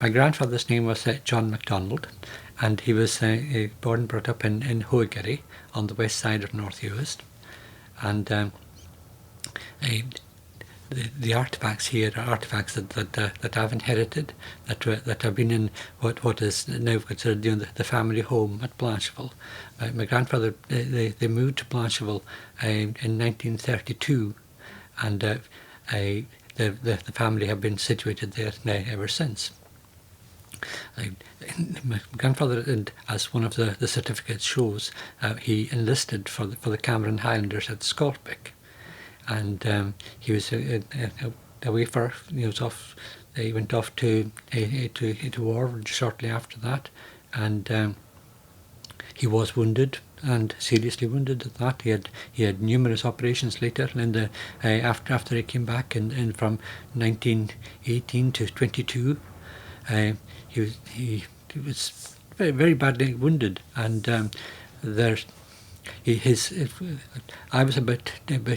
my grandfather's name was John MacDonald, and he was born and brought up in Tigharry on the west side of North Uist. And the artefacts here are artefacts that I've inherited, that have been in what is now considered the family home at Blancheville. My grandfather, they moved to Blancheville in 1932, and the family have been situated there now ever since. My grandfather, as one of the certificates shows, he enlisted for the Cameron Highlanders at Scorpic, and he was away for he went off to war shortly after that, and he was wounded, and seriously wounded at that. He had numerous operations later, and after he came back in from 1918 to 22. He was very, very badly wounded, and I was about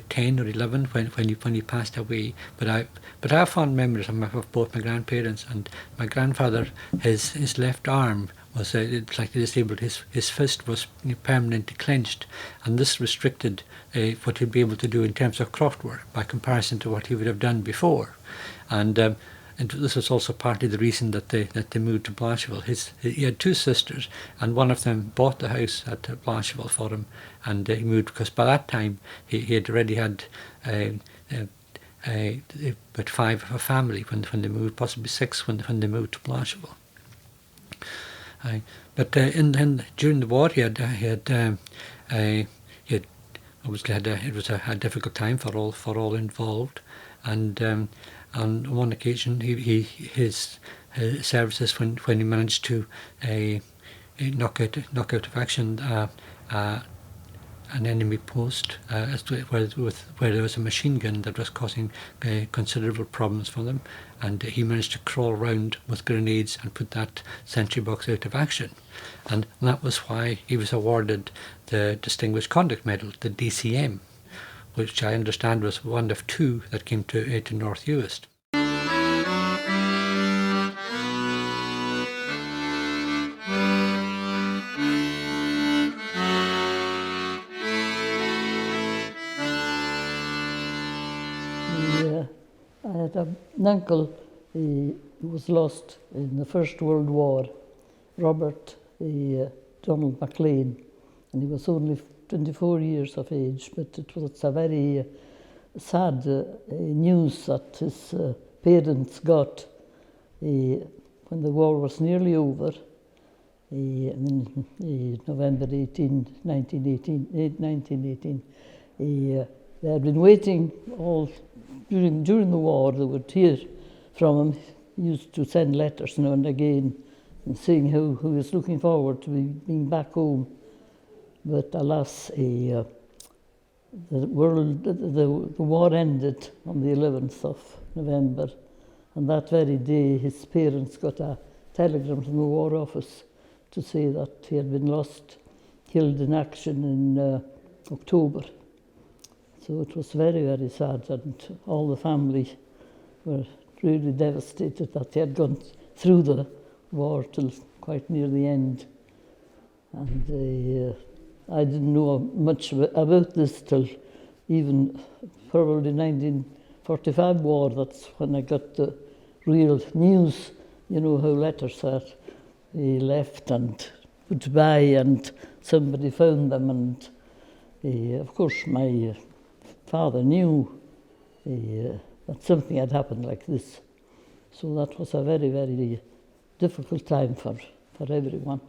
10 or 11 when he passed away. But I have fond memories of both my grandparents and my grandfather. His left arm was slightly disabled. His fist was permanently clenched, and this restricted what he'd be able to do in terms of craft work by comparison to what he would have done before, and this was also partly the reason that they moved to Blancheville. He had two sisters, and one of them bought the house at Blancheville for him, and he moved because by that time he had already had about 5 of a family when they moved, possibly 6 when they moved to Blancheville. But during the war, it was a difficult time for all involved, and on one occasion, his services when he managed to knock out of action an enemy post where there was a machine gun that was causing considerable problems for them, and he managed to crawl around with grenades and put that sentry box out of action, and that was why he was awarded the Distinguished Conduct Medal, the DCM, which I understand was one of 2 that came to North Uist. I had an uncle who was lost in the First World War, Robert Donald MacLean, and he was only 24 years of age, but it was a very sad news that his parents got when the war was nearly over in November 1918. They had been waiting all during the war. They would hear from him. He used to send letters now and again and saying how he was looking forward to being back home. But alas, the war ended on the 11th of November, and that very day his parents got a telegram from the War Office to say that he had been killed in action in October. So it was very, very sad, and all the family were really devastated that he had gone through the war till quite near the end. And I didn't know much about this till even probably 1945 war. That's when I got the real news, how letters are left and put by, and somebody found them, and of course my father knew that something had happened like this. So that was a very, very difficult time for everyone.